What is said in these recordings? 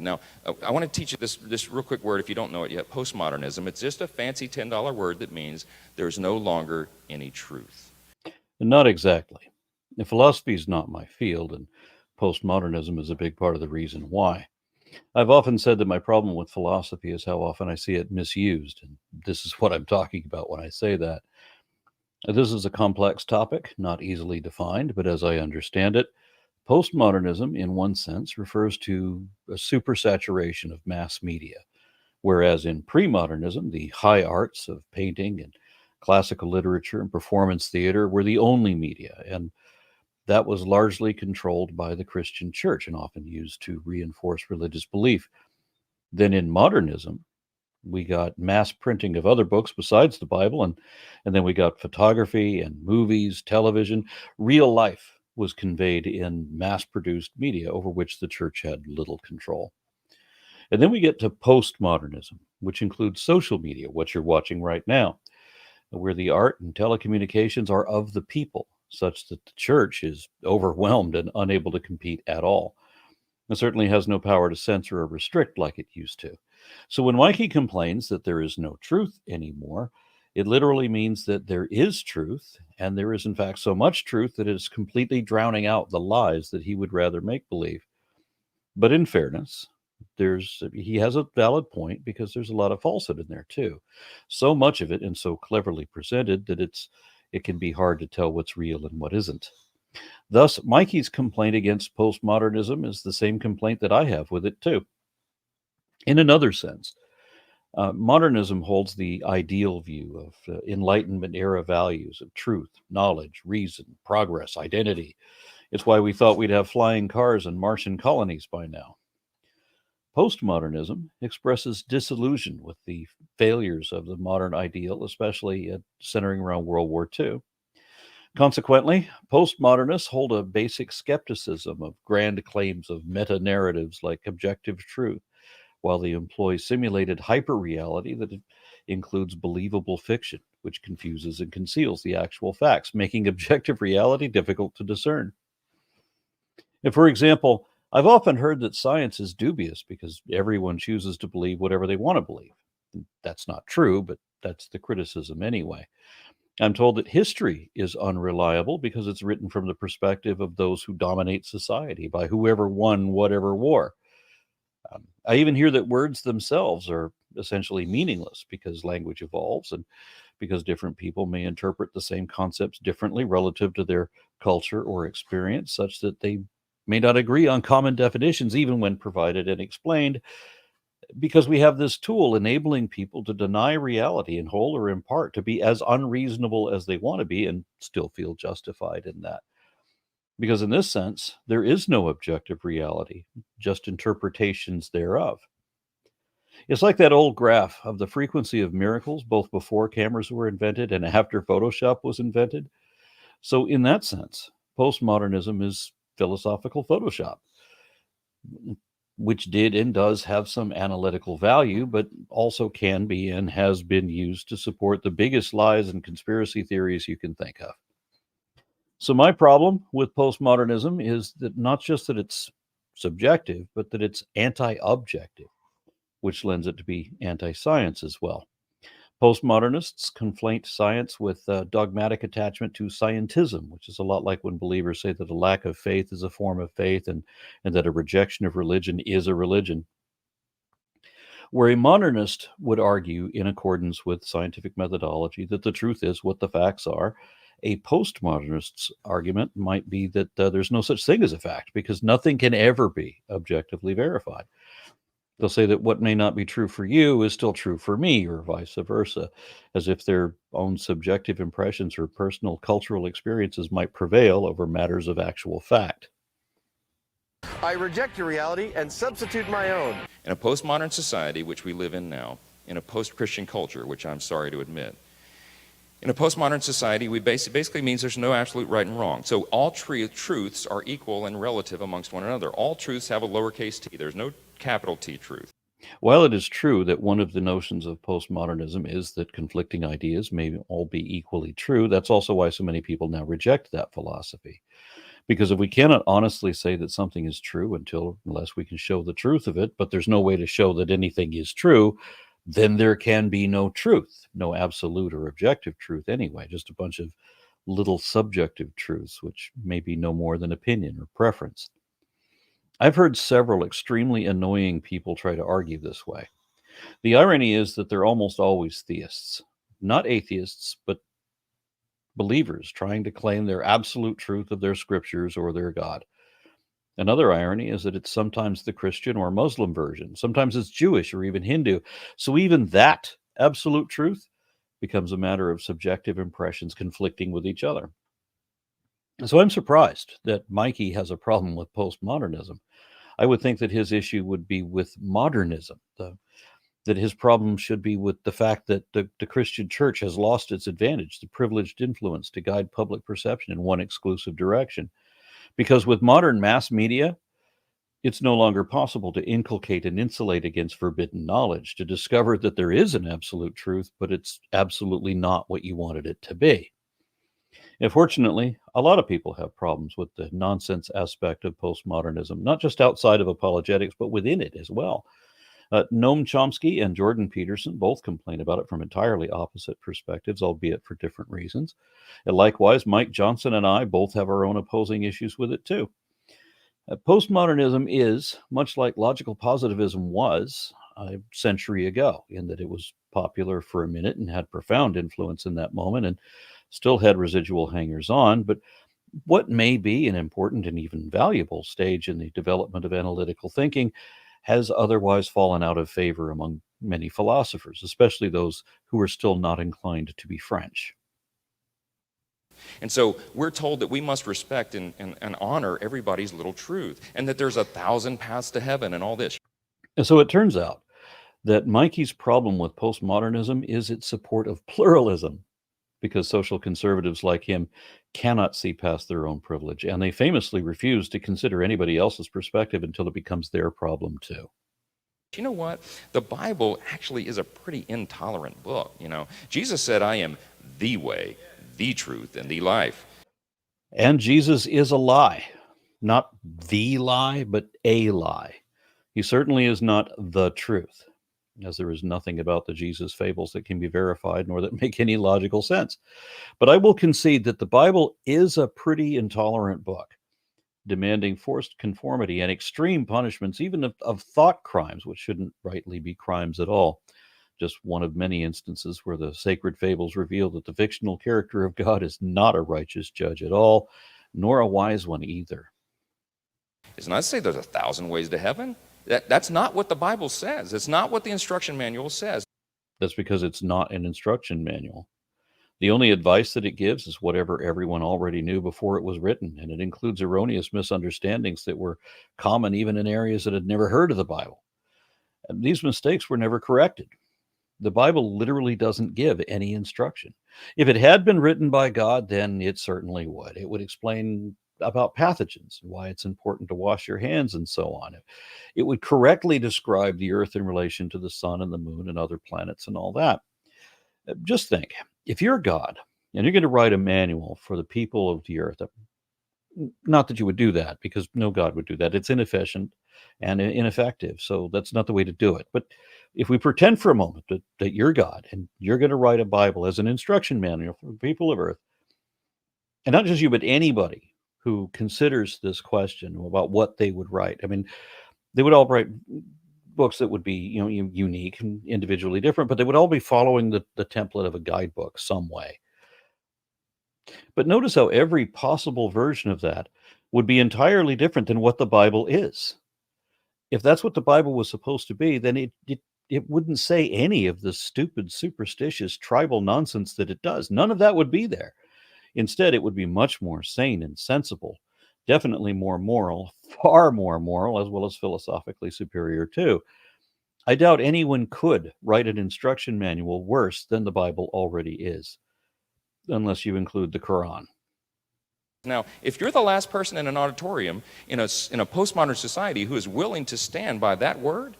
Now, I want to teach you this real quick word if you don't know it yet, postmodernism. It's just a fancy $10 word that means there's no longer any truth. Not exactly. Philosophy is not my field, and postmodernism is a big part of the reason why. I've often said that my problem with philosophy is how often I see it misused, and this is what I'm talking about when I say that. This is a complex topic, not easily defined, but as I understand it, postmodernism, in one sense, refers to a supersaturation of mass media, whereas in premodernism, the high arts of painting and classical literature and performance theater were the only media, and that was largely controlled by the Christian church and often used to reinforce religious belief. Then in modernism, we got mass printing of other books besides the Bible, and then we got photography and movies, television. Real life was conveyed in mass produced media over which the church had little control. And then we get to postmodernism, which includes social media, what you're watching right now, where the art and telecommunications are of the people, such that the church is overwhelmed and unable to compete at all. It certainly has no power to censor or restrict like it used to. So when Mikey complains that there is no truth anymore, it literally means that there is truth, and there is, in fact, so much truth that it is completely drowning out the lies that he would rather make believe. But in fairness, he has a valid point because there's a lot of falsehood in there too. So much of it and so cleverly presented that it can be hard to tell what's real and what isn't. Thus, Mikey's complaint against postmodernism is the same complaint that I have with it too. In another sense, modernism holds the ideal view of Enlightenment era values of truth, knowledge, reason, progress, identity. It's why we thought we'd have flying cars and Martian colonies by now. Postmodernism expresses disillusion with the failures of the modern ideal, especially centering around World War II. Consequently, postmodernists hold a basic skepticism of grand claims of meta narratives like objective truth, while they employ simulated hyperreality that includes believable fiction, which confuses and conceals the actual facts, making objective reality difficult to discern. And for example, I've often heard that science is dubious because everyone chooses to believe whatever they want to believe. That's not true, but that's the criticism anyway. I'm told that history is unreliable because it's written from the perspective of those who dominate society by whoever won whatever war. I even hear that words themselves are essentially meaningless because language evolves and because different people may interpret the same concepts differently relative to their culture or experience, such that they may not agree on common definitions even when provided and explained, because we have this tool enabling people to deny reality in whole or in part, to be as unreasonable as they want to be and still feel justified in that. Because in this sense, there is no objective reality, just interpretations thereof. It's like that old graph of the frequency of miracles, both before cameras were invented and after Photoshop was invented. So, in that sense, postmodernism is philosophical Photoshop, which did and does have some analytical value, but also can be and has been used to support the biggest lies and conspiracy theories you can think of. So my problem with postmodernism is that not just that it's subjective, but that it's anti-objective, which lends it to be anti-science as well. Postmodernists conflate science with dogmatic attachment to scientism, which is a lot like when believers say that a lack of faith is a form of faith and that a rejection of religion is a religion. Where a modernist would argue, in accordance with scientific methodology, that the truth is what the facts are, a postmodernist's argument might be that there's no such thing as a fact because nothing can ever be objectively verified. They'll say that what may not be true for you is still true for me, or vice versa, as if their own subjective impressions or personal cultural experiences might prevail over matters of actual fact. I reject your reality and substitute my own. In a postmodern society, which we live in now, in a post-Christian culture, which I'm sorry to admit, in a postmodern society, we basically means there's no absolute right and wrong. So all truths are equal and relative amongst one another. All truths have a lowercase t. There's no capital T truth. While it is true that one of the notions of postmodernism is that conflicting ideas may all be equally true, that's also why so many people now reject that philosophy. Because if we cannot honestly say that something is true unless we can show the truth of it, but there's no way to show that anything is true, then there can be no truth, no absolute or objective truth anyway, just a bunch of little subjective truths, which may be no more than opinion or preference. I've heard several extremely annoying people try to argue this way. The irony is that they're almost always theists, not atheists, but believers trying to claim their absolute truth of their scriptures or their God. Another irony is that it's sometimes the Christian or Muslim version. Sometimes it's Jewish or even Hindu. So even that absolute truth becomes a matter of subjective impressions conflicting with each other. So I'm surprised that Mikey has a problem with postmodernism. I would think that his issue would be with modernism, that his problem should be with the fact that the Christian church has lost its advantage, the privileged influence to guide public perception in one exclusive direction. Because with modern mass media, it's no longer possible to inculcate and insulate against forbidden knowledge, to discover that there is an absolute truth, but it's absolutely not what you wanted it to be. And fortunately, a lot of people have problems with the nonsense aspect of postmodernism, not just outside of apologetics, but within it as well. Noam Chomsky and Jordan Peterson both complain about it from entirely opposite perspectives, albeit for different reasons. And likewise, Mike Johnson and I both have our own opposing issues with it too. Postmodernism is, much like logical positivism was a century ago, in that it was popular for a minute and had profound influence in that moment and still had residual hangers-on. But what may be an important and even valuable stage in the development of analytical thinking has otherwise fallen out of favor among many philosophers, especially those who are still not inclined to be French. And so we're told that we must respect and honor everybody's little truth, and that there's 1,000 paths to heaven and all this. And so it turns out that Mikey's problem with postmodernism is its support of pluralism, because social conservatives like him cannot see past their own privilege, and they famously refuse to consider anybody else's perspective until it becomes their problem too. You know what? The Bible actually is a pretty intolerant book. Jesus said, "I am the way, the truth, and the life." And Jesus is a lie. Not the lie, but a lie. He certainly is not the truth, as there is nothing about the Jesus fables that can be verified nor that make any logical sense. But I will concede that the Bible is a pretty intolerant book, demanding forced conformity and extreme punishments, even of thought crimes, which shouldn't rightly be crimes at all. Just one of many instances where the sacred fables reveal that the fictional character of God is not a righteous judge at all, nor a wise one either. It's not to say there's 1,000 ways to heaven. That's not what the Bible says. It's not what the instruction manual says. That's because it's not an instruction manual. The only advice that it gives is whatever everyone already knew before it was written, and it includes erroneous misunderstandings that were common even in areas that had never heard of the Bible. And these mistakes were never corrected. The Bible literally doesn't give any instruction. If it had been written by God, then it certainly would. It would explain about pathogens, why it's important to wash your hands and so on. It would correctly describe the earth in relation to the sun and the moon and other planets and all that. Just think, if you're God and you're going to write a manual for the people of the earth, not that you would do that, because no God would do that. It's inefficient and ineffective. So that's not the way to do it. But if we pretend for a moment that you're God and you're going to write a Bible as an instruction manual for the people of earth, and not just you, but anybody who considers this question about what they would write. I mean, they would all write books that would be, unique and individually different, but they would all be following the template of a guidebook some way. But notice how every possible version of that would be entirely different than what the Bible is. If that's what the Bible was supposed to be, then it wouldn't say any of the stupid, superstitious, tribal nonsense that it does. None of that would be there. Instead, it would be much more sane and sensible, definitely more moral, far more moral, as well as philosophically superior too. I doubt anyone could write an instruction manual worse than the Bible already is, unless you include the Quran. Now, if you're the last person in an auditorium in a postmodern society who is willing to stand by that word,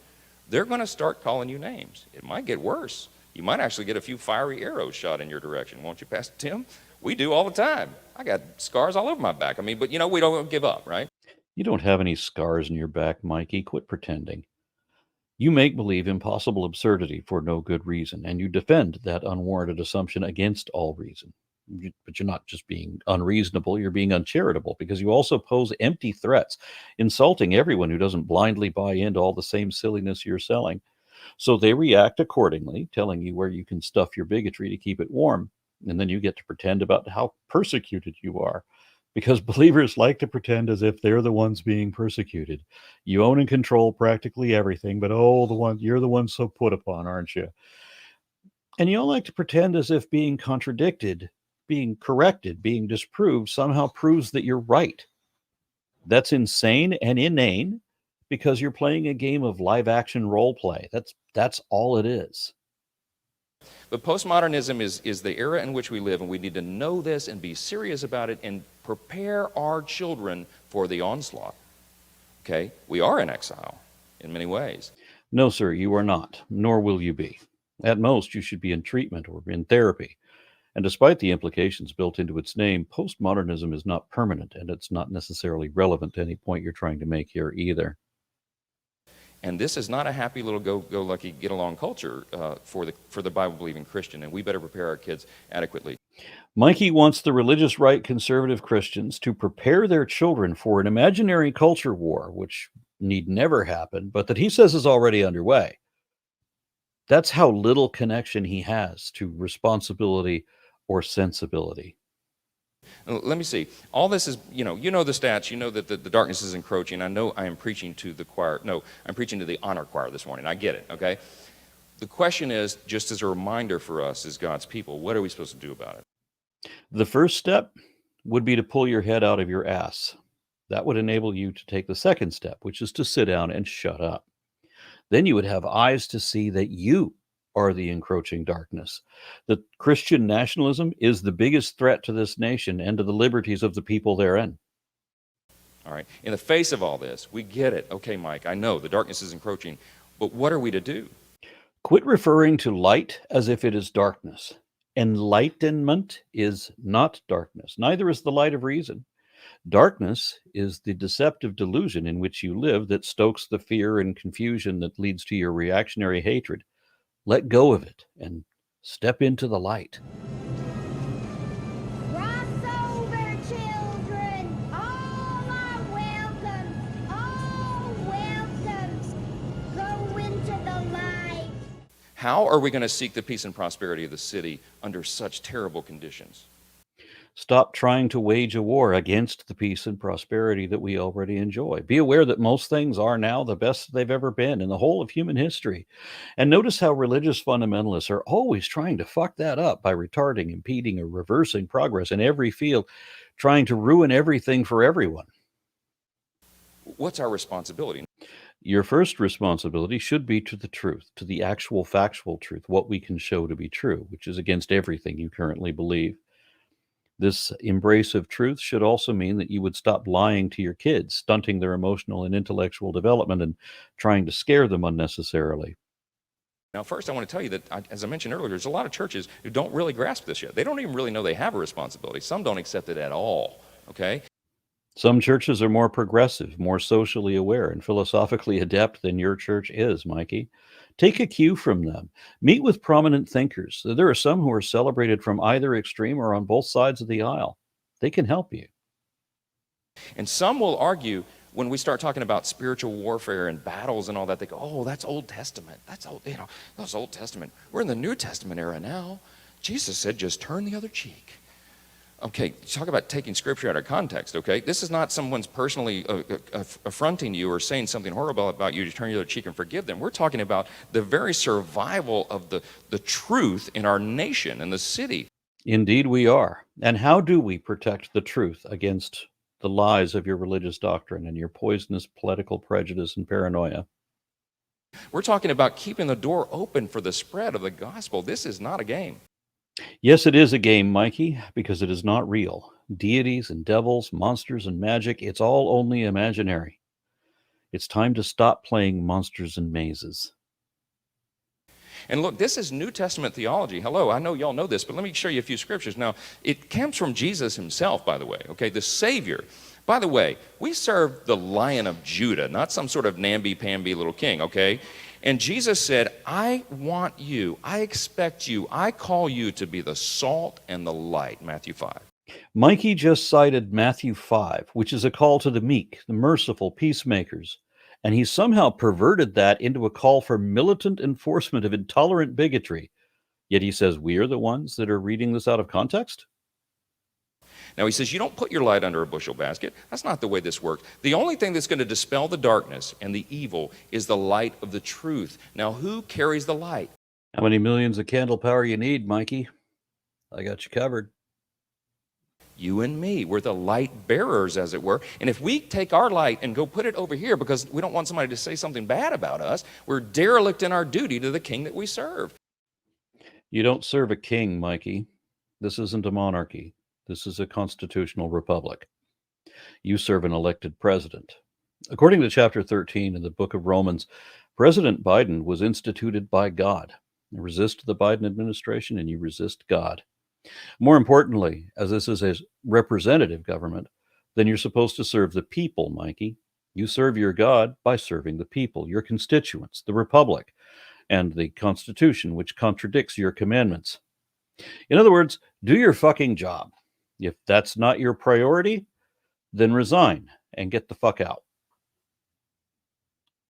they're going to start calling you names. It might get worse. You might actually get a few fiery arrows shot in your direction, won't you, Pastor Tim? We do all the time. I got scars all over my back. I mean, but we don't give up, right? You don't have any scars in your back, Mikey. Quit pretending. You make believe impossible absurdity for no good reason, and you defend that unwarranted assumption against all reason. But you're not just being unreasonable, you're being uncharitable because you also pose empty threats, insulting everyone who doesn't blindly buy into all the same silliness you're selling. So they react accordingly, telling you where you can stuff your bigotry to keep it warm. And then you get to pretend about how persecuted you are. Because believers like to pretend as if they're the ones being persecuted. You own and control practically everything, but you're the one so put upon, aren't you? And you all like to pretend as if being contradicted, being corrected, being disproved somehow proves that you're right. That's insane and inane because you're playing a game of live action role play. That's all it is. But postmodernism is the era in which we live, and we need to know this and be serious about it and prepare our children for the onslaught. Okay? We are in exile in many ways. No, sir, you are not, nor will you be. At most, you should be in treatment or in therapy. And despite the implications built into its name, postmodernism is not permanent, and it's not necessarily relevant to any point you're trying to make here either. And this is not a happy little go-lucky, get-along culture for the Bible-believing Christian, and we better prepare our kids adequately. Mikey wants the religious right conservative Christians to prepare their children for an imaginary culture war, which need never happen, but that he says is already underway. That's how little connection he has to responsibility or sensibility. Let me see. All this is, you know the stats. You know that the darkness is encroaching. I know I am preaching to the choir. No, I'm preaching to the honor choir this morning. I get it, okay? The question is, just as a reminder for us as God's people, what are we supposed to do about it? The first step would be to pull your head out of your ass. That would enable you to take the second step, which is to sit down and shut up. Then you would have eyes to see that you are the encroaching darkness. That Christian nationalism is the biggest threat to this nation and to the liberties of the people therein. All right. In the face of all this, we get it. Okay, Mike, I know the darkness is encroaching, but what are we to do? Quit referring to light as if it is darkness. Enlightenment is not darkness. Neither is the light of reason. Darkness is the deceptive delusion in which you live that stokes the fear and confusion that leads to your reactionary hatred. Let go of it and step into the light. Crossover, children! All are welcome! All welcome! Go into the light! How are we going to seek the peace and prosperity of the city under such terrible conditions? Stop trying to wage a war against the peace and prosperity that we already enjoy. Be aware that most things are now the best they've ever been in the whole of human history. And notice how religious fundamentalists are always trying to fuck that up by retarding, impeding, or reversing progress in every field, trying to ruin everything for everyone. What's our responsibility? Your first responsibility should be to the truth, to the actual factual truth, what we can show to be true, which is against everything you currently believe. This embrace of truth should also mean that you would stop lying to your kids, stunting their emotional and intellectual development and trying to scare them unnecessarily. Now, first, I want to tell you that, as I mentioned earlier, there's a lot of churches who don't really grasp this yet. They don't even really know they have a responsibility. Some don't accept it at all, okay? Some churches are more progressive, more socially aware, and philosophically adept than your church is, Mikey. Take a cue from them. Meet with prominent thinkers. There are some who are celebrated from either extreme or on both sides of the aisle. They can help you. And some will argue when we start talking about spiritual warfare and battles and all that, they go, oh, that's Old Testament. That's old, that's Old Testament. We're in the New Testament era now. Jesus said, just turn the other cheek. Okay, talk about taking scripture out of context, okay? This is not someone's personally affronting you or saying something horrible about you to turn the other cheek and forgive them. We're talking about the very survival of the truth in our nation and the city. Indeed we are. And how do we protect the truth against the lies of your religious doctrine and your poisonous political prejudice and paranoia? We're talking about keeping the door open for the spread of the gospel. This is not a game. Yes, it is a game, Mikey, because it is not real. Deities and devils, monsters and magic, it's all only imaginary. It's time to stop playing monsters and mazes. And look, this is New Testament theology. Hello, I know y'all know this, but let me show you a few scriptures. Now, it comes from Jesus himself, by the way, okay, the Savior. By the way, we serve the Lion of Judah, not some sort of namby-pamby little king, okay? And Jesus said, I want you, I expect you, I call you to be the salt and the light, Matthew 5. Mikey just cited Matthew 5, which is a call to the meek, the merciful, peacemakers. And he somehow perverted that into a call for militant enforcement of intolerant bigotry. Yet he says we are the ones that are reading this out of context? Now he says, you don't put your light under a bushel basket. That's not the way this works. The only thing that's going to dispel the darkness and the evil is the light of the truth. Now who carries the light? How many millions of candle power you need, Mikey? I got you covered. You and me. We're the light bearers, as it were. And if we take our light and go put it over here because we don't want somebody to say something bad about us, we're derelict in our duty to the king that we serve. You don't serve a king, Mikey. This isn't a monarchy. This is a constitutional republic. You serve an elected president. According to chapter 13 in the book of Romans, President Biden was instituted by God. You resist the Biden administration and you resist God. More importantly, as this is a representative government, then you're supposed to serve the people, Mikey. You serve your God by serving the people, your constituents, the republic, and the Constitution, which contradicts your commandments. In other words, do your fucking job. If that's not your priority, then resign and get the fuck out.